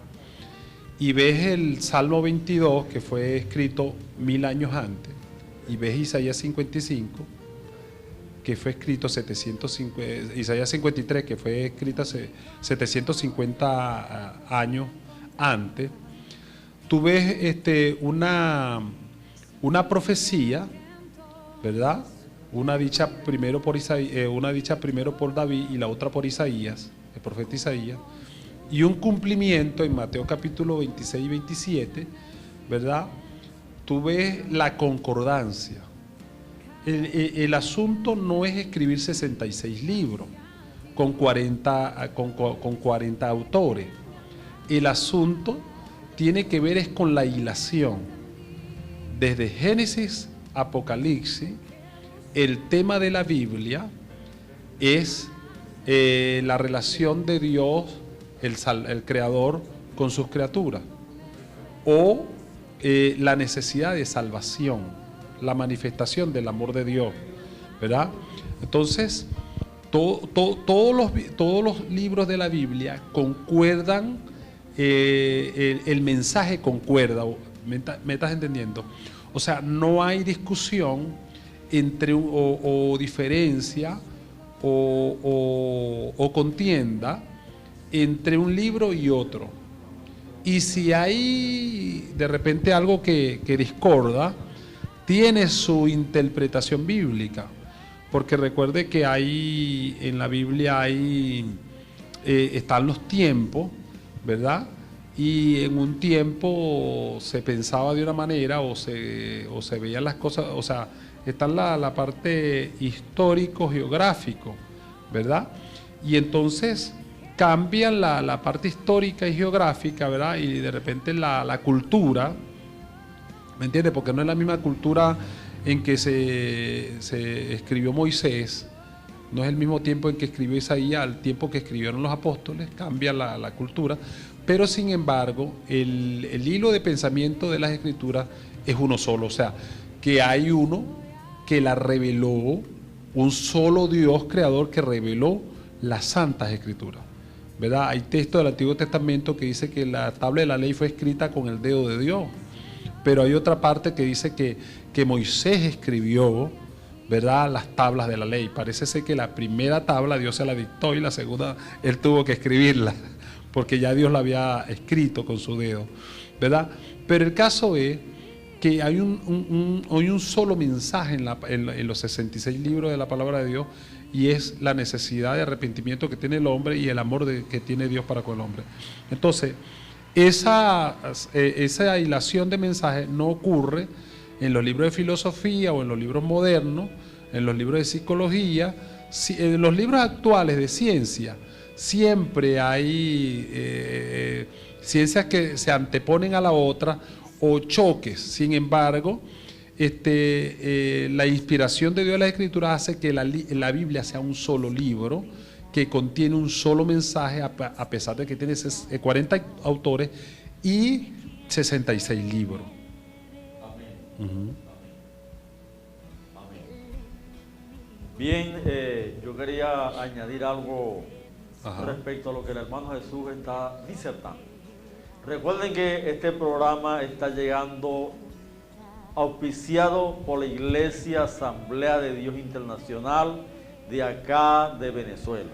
y ves el Salmo 22 que fue escrito 1000 años antes, y ves Isaías 55 que fue escrito Isaías 53 que fue escrita 750 años antes, tú ves una profecía, ¿verdad? Una dicha primero por David y la otra por Isaías, el profeta Isaías, y un cumplimiento en Mateo capítulo 26 y 27, ¿verdad? Tú ves la concordancia. El asunto no es escribir 66 libros con 40 autores. El asunto tiene que ver es con la hilación. Desde Génesis, Apocalipsis, el tema de la Biblia es la relación de Dios, el Creador, con sus criaturas, o la necesidad de salvación, la manifestación del amor de Dios, ¿verdad? Entonces, todos los libros de la Biblia concuerdan, el mensaje concuerda, ¿me estás entendiendo? O sea, no hay discusión entre o diferencia o contienda entre un libro y otro. Y si hay de repente algo que discorda, tiene su interpretación bíblica, porque recuerde que en la Biblia están los tiempos, ¿verdad? Y en un tiempo se pensaba de una manera o se veían las cosas, o sea, está la parte histórico-geográfico, ¿verdad? Y entonces cambian la parte histórica y geográfica, ¿verdad? Y de repente la cultura, ¿me entiendes? Porque no es la misma cultura en que se escribió Moisés, no es el mismo tiempo en que escribió Isaías, al tiempo que escribieron los apóstoles, cambia la cultura, pero sin embargo el hilo de pensamiento de las escrituras es uno solo, o sea, que hay uno que la reveló, un solo Dios creador que reveló las santas escrituras, ¿verdad? Hay textos del Antiguo Testamento que dice que la tabla de la ley fue escrita con el dedo de Dios, pero hay otra parte que dice que Moisés escribió, ¿verdad?, las tablas de la ley. Parece ser que la primera tabla Dios se la dictó y la segunda él tuvo que escribirla, porque ya Dios la había escrito con su dedo, ¿verdad? Pero el caso es que hay un solo mensaje en los 66 libros de la palabra de Dios, y es la necesidad de arrepentimiento que tiene el hombre y el amor que tiene Dios para con el hombre. Entonces, esa hilación de mensajes no ocurre en los libros de filosofía o en los libros modernos, en los libros de psicología. En los libros actuales de ciencia siempre hay ciencias que se anteponen a la otra o choques. Sin embargo, la inspiración de Dios en las Escrituras hace que la Biblia sea un solo libro que contiene un solo mensaje, a pesar de que tiene 40 autores y 66 libros. Amén. Amén. Bien, yo quería añadir algo respecto a lo que el hermano Jesús está disertando. Recuerden que este programa está llegando auspiciado por la Iglesia Asamblea de Dios Internacional de acá de Venezuela.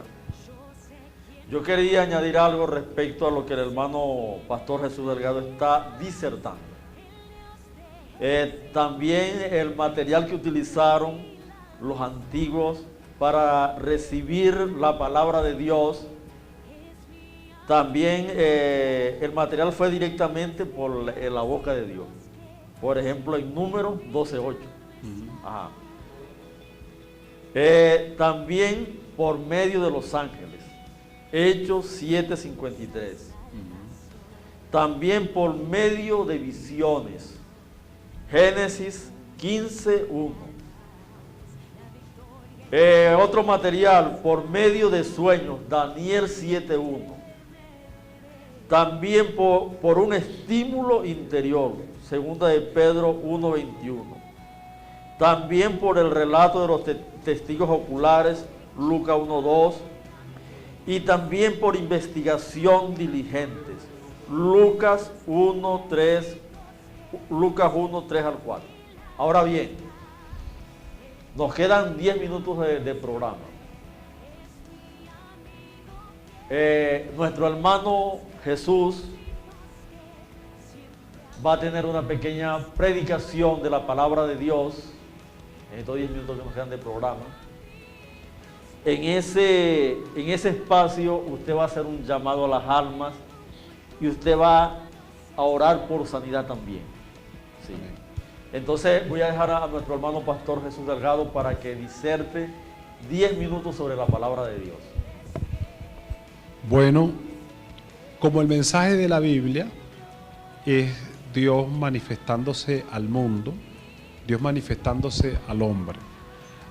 Yo quería añadir algo respecto a lo que el hermano Pastor Jesús Delgado está disertando. También el material que utilizaron los antiguos para recibir la palabra de Dios, también el material fue directamente por la boca de Dios. Por ejemplo, en Números 12:8. Ajá. También por medio de los ángeles. Hechos 7:53. También por medio de visiones. Génesis 15:1. Otro material por medio de sueños. Daniel 7:1. También por un estímulo interior. Segunda de Pedro 1:21. También por el relato de los testigos oculares. Lucas 1:2. Y también por investigación diligentes. Lucas 1:3 al 4. Ahora bien, nos quedan 10 minutos de programa. Nuestro hermano Jesús va a tener una pequeña predicación de la palabra de Dios en estos 10 minutos que nos quedan de programa. En ese espacio usted va a hacer un llamado a las almas y usted va a orar por sanidad también. Sí. Entonces voy a dejar a nuestro hermano Pastor Jesús Delgado para que diserte 10 minutos sobre la palabra de Dios. Bueno, como el mensaje de la Biblia es Dios manifestándose al mundo, Dios manifestándose al hombre.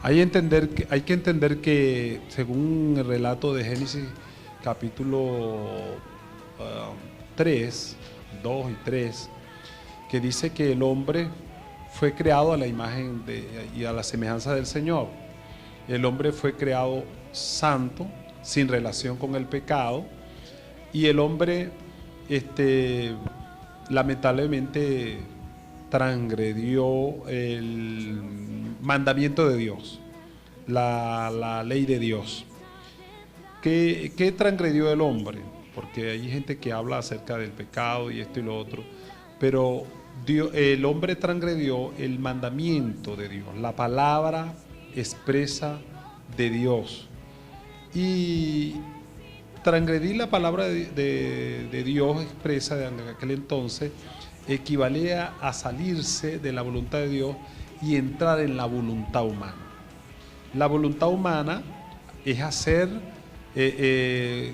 Hay que entender que según el relato de Génesis capítulo 3, 2 y 3, que dice que el hombre fue creado a la imagen y a la semejanza del Señor. El hombre fue creado santo, sin relación con el pecado, y el hombre lamentablemente transgredió el mandamiento de Dios, la ley de Dios. ¿Qué transgredió el hombre? Porque hay gente que habla acerca del pecado y esto y lo otro, pero el hombre transgredió el mandamiento de Dios, la palabra expresa de Dios. Y transgredir la palabra de Dios expresa de aquel entonces equivalía a salirse de la voluntad de Dios y entrar en la voluntad humana. La voluntad humana es hacer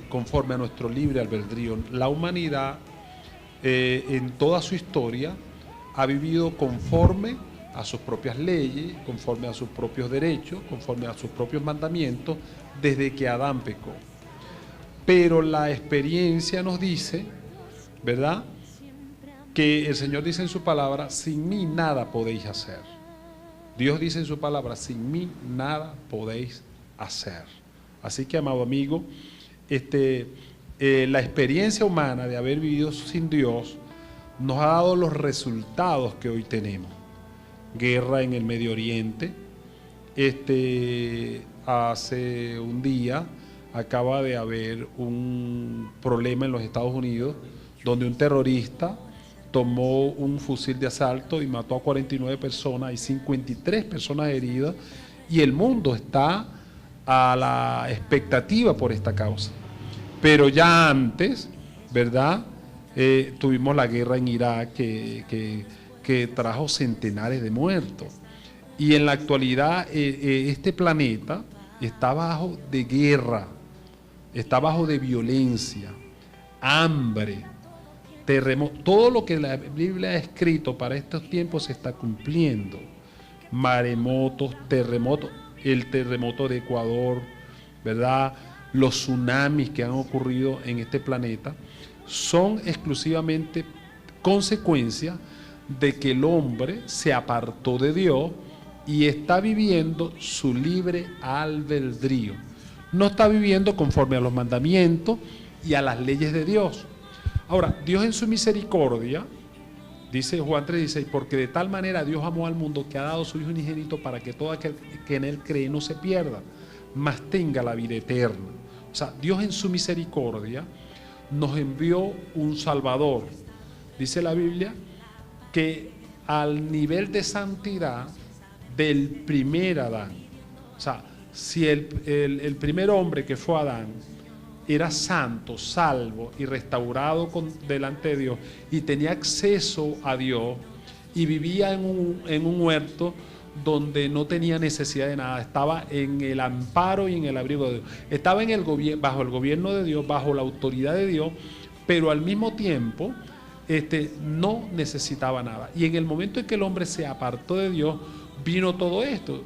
conforme a nuestro libre albedrío. La humanidad en toda su historia ha vivido conforme a sus propias leyes, conforme a sus propios derechos, conforme a sus propios mandamientos, desde que Adán pecó. Pero la experiencia nos dice, ¿verdad?, que el Señor dice en su palabra: sin mí nada podéis hacer. Dios dice en su palabra: sin mí nada podéis hacer. Así que, amado amigo, la experiencia humana de haber vivido sin Dios nos ha dado los resultados que hoy tenemos. Guerra en el Medio Oriente. Hace un día acaba de haber un problema en los Estados Unidos donde un terrorista tomó un fusil de asalto y mató a 49 personas, hay 53 personas heridas y el mundo está a la expectativa por esta causa. Pero ya antes, ¿verdad? Tuvimos la guerra en Irak que trajo centenares de muertos. Y en la actualidad este planeta está bajo de guerra, está bajo de violencia, hambre, terremoto. Todo lo que la Biblia ha escrito para estos tiempos se está cumpliendo. Maremotos, terremotos, el terremoto de Ecuador, ¿verdad? Los tsunamis que han ocurrido en este planeta son exclusivamente consecuencia de que el hombre se apartó de Dios y está viviendo su libre albedrío. No está viviendo conforme a los mandamientos y a las leyes de Dios. Ahora, Dios en su misericordia, dice Juan 3:16, porque de tal manera Dios amó al mundo que ha dado su Hijo unigénito para que todo aquel que en Él cree no se pierda, mas tenga la vida eterna. O sea, Dios en su misericordia nos envió un Salvador. Dice la Biblia que al nivel de santidad del primer Adán, o sea, si el primer hombre que fue Adán era santo, salvo y restaurado delante de Dios y tenía acceso a Dios y vivía en un huerto donde no tenía necesidad de nada, estaba en el amparo y en el abrigo de Dios, estaba bajo el gobierno de Dios, bajo la autoridad de Dios, pero al mismo tiempo no necesitaba nada. Y en el momento en que el hombre se apartó de Dios, vino todo esto.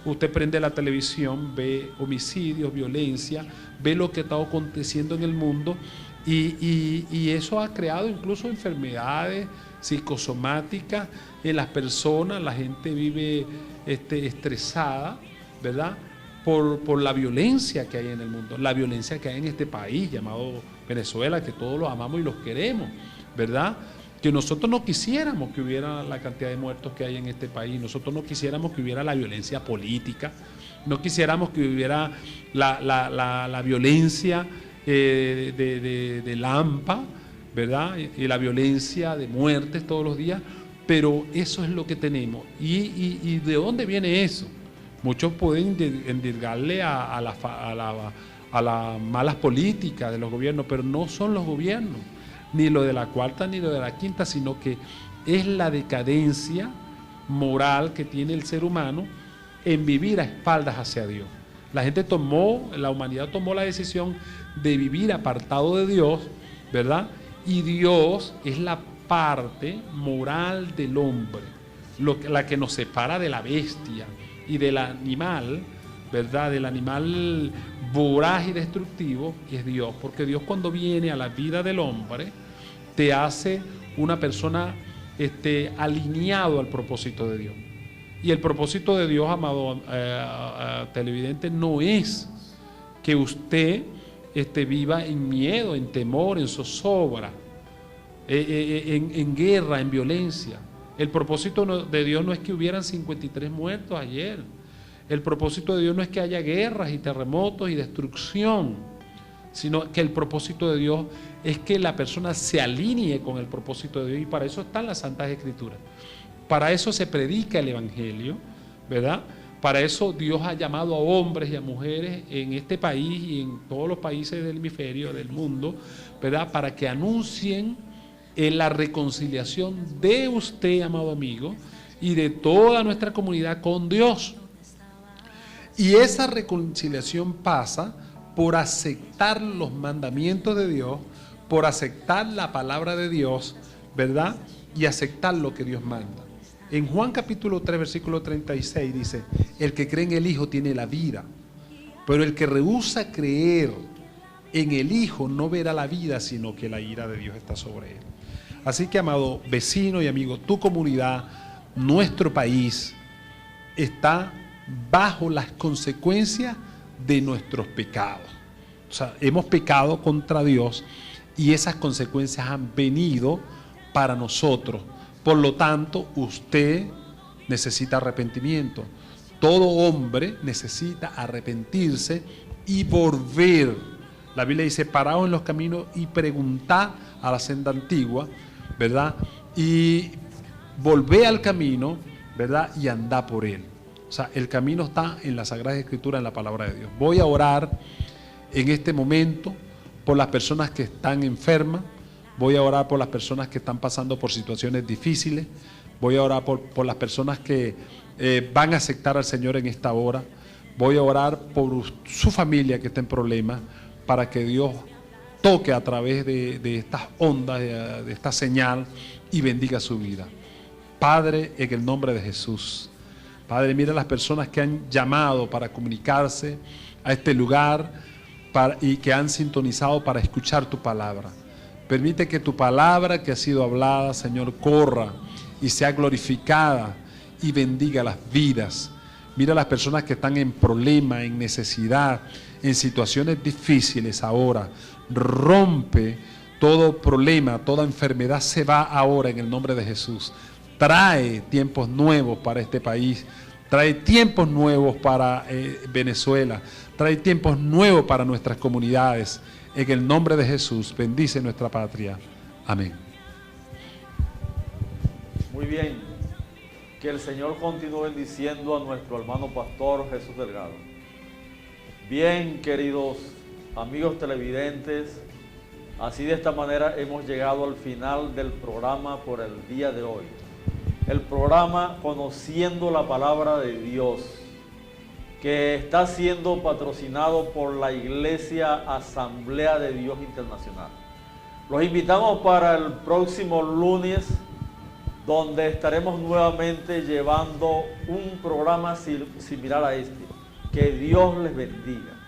Usted prende la televisión, ve homicidios, violencia, ve lo que está aconteciendo en el mundo y eso ha creado incluso enfermedades psicosomáticas en las personas. La gente vive estresada, ¿verdad? Por la violencia que hay en el mundo, la violencia que hay en este país llamado Venezuela, que todos los amamos y los queremos, ¿verdad? Que nosotros no quisiéramos que hubiera la cantidad de muertos que hay en este país, nosotros no quisiéramos que hubiera la violencia política, no quisiéramos que hubiera la violencia de Lampa, ¿verdad? Y la violencia de muertes todos los días, pero eso es lo que tenemos. ¿Y de dónde viene eso? Muchos pueden endilgarle a las malas políticas de los gobiernos, pero no son los gobiernos, ni lo de la cuarta ni lo de la quinta, sino que es la decadencia moral que tiene el ser humano en vivir a espaldas hacia Dios. La humanidad tomó la decisión de vivir apartado de Dios, ¿verdad? Y Dios es la parte moral del hombre, la que nos separa de la bestia y del animal, ¿verdad? Del animal voraz y destructivo, es Dios, porque Dios cuando viene a la vida del hombre te hace una persona alineado al propósito de Dios. Y el propósito de Dios, amado televidente, no es que usted viva en miedo, en temor, en zozobra, en guerra, en violencia. El propósito de Dios no es que hubieran 53 muertos ayer. El propósito de Dios no es que haya guerras y terremotos y destrucción, sino que el propósito de Dios es que la persona se alinee con el propósito de Dios, y para eso están las Santas Escrituras. Para eso se predica el Evangelio, ¿verdad? Para eso Dios ha llamado a hombres y a mujeres en este país y en todos los países del hemisferio, del mundo, ¿verdad? Para que anuncien la reconciliación de usted, amado amigo, y de toda nuestra comunidad con Dios. Y esa reconciliación pasa por aceptar los mandamientos de Dios, por aceptar la palabra de Dios, ¿verdad? Y aceptar lo que Dios manda. En Juan capítulo 3, versículo 36 dice: el que cree en el Hijo tiene la vida, pero el que rehúsa creer en el Hijo no verá la vida, sino que la ira de Dios está sobre él. Así que, amado vecino y amigo, tu comunidad, nuestro país, está bajo las consecuencias de nuestros pecados. O sea, hemos pecado contra Dios y esas consecuencias han venido para nosotros. Por lo tanto, usted necesita arrepentimiento. Todo hombre necesita arrepentirse y volver. La Biblia dice, paraos en los caminos y preguntad a la senda antigua, ¿verdad? Y volvé al camino, ¿verdad? Y andá por él. O sea, el camino está en la Sagrada Escritura, en la palabra de Dios. Voy a orar en este momento por las personas que están enfermas. Voy a orar por las personas que están pasando por situaciones difíciles. Voy a orar por las personas que van a aceptar al Señor en esta hora. Voy a orar por su familia que está en problemas, para que Dios toque a través de estas ondas, de esta señal, y bendiga su vida. Padre, en el nombre de Jesús. Padre, mira las personas que han llamado para comunicarse a este lugar y que han sintonizado para escuchar tu palabra. Permite que tu palabra que ha sido hablada, Señor, corra y sea glorificada y bendiga las vidas. Mira las personas que están en problema, en necesidad, en situaciones difíciles ahora. Rompe todo problema, toda enfermedad se va ahora en el nombre de Jesús. Trae tiempos nuevos para este país. Trae tiempos nuevos para Venezuela. Trae tiempos nuevos para nuestras comunidades. En el nombre de Jesús, bendice nuestra patria. Amén. Muy bien. Que el Señor continúe bendiciendo a nuestro hermano pastor Jesús Delgado. Bien, queridos amigos televidentes, así de esta manera hemos llegado al final del programa por el día de hoy. El programa Conociendo la Palabra de Dios, que está siendo patrocinado por la Iglesia Asamblea de Dios Internacional. Los invitamos para el próximo lunes, donde estaremos nuevamente llevando un programa similar a este. Que Dios les bendiga.